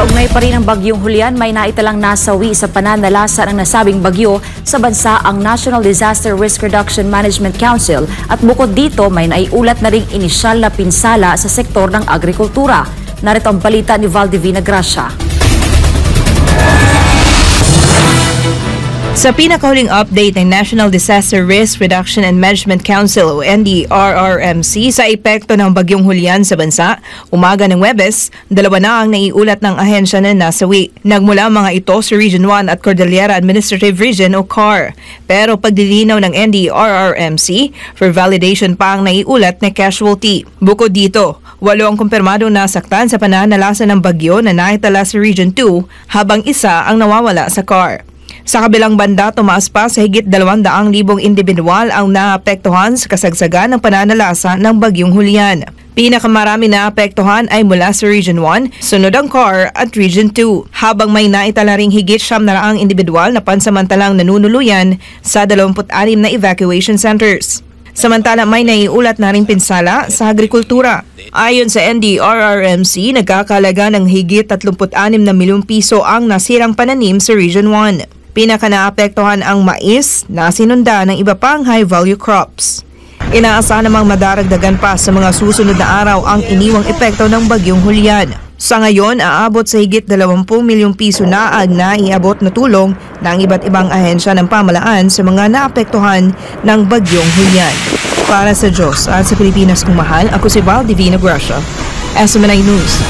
Kaugnay pa rin ang bagyong Julian, may naitalang nasawi sa pananalasa ng nasabing bagyo sa bansa ang National Disaster Risk Reduction Management Council at bukod dito may naiulat na ring inisyal na pinsala sa sektor ng agrikultura. Narito ang balita ni Valdivina Gracia. Sa pinakahuling update ng National Disaster Risk Reduction and Management Council o NDRRMC sa epekto ng bagyong Julian sa bansa, umaga ng Huwebes, 2 na ang naiulat ng ahensya na nasawi. Nagmula mga ito sa Region 1 at Cordillera Administrative Region o CAR. Pero pagdilinaw ng NDRRMC, for validation pa ang naiulat na casualty. Bukod dito, 8 ang kumpirmadong nasaktan sa pananalasa ng bagyo na naitala sa Region 2 habang isa ang nawawala sa CAR. Sa kabilang banda, tumaas pa sa higit 200,000 individual ang naapektuhan sa kasagsagan ng pananalasa ng bagyong Julian. Pinakamarami na apektuhan ay mula sa Region 1, sunod ang CAR at Region 2, habang may naitala ring higit 700 individual na pansamantalang nanunuluyan sa 26 na evacuation centers. Samantala may naiulat na ring pinsala sa agrikultura. Ayon sa NDRRMC, nagkakalaga ng higit 36 na milyong piso ang nasirang pananim sa Region 1. Pinaka-naapektuhan ang mais na sinunda ng iba pang high-value crops. Inaasahan namang madaragdagan pa sa mga susunod na araw ang iniwang epekto ng bagyong Julian. Sa ngayon, aabot sa higit 20 milyong piso na ang naiabot na tulong ng iba't ibang ahensya ng pamahalaan sa mga naapektuhan ng bagyong Julian. Para sa Diyos at sa Pilipinas kong mahal, ako si Valdivina Gracia, SMNI News.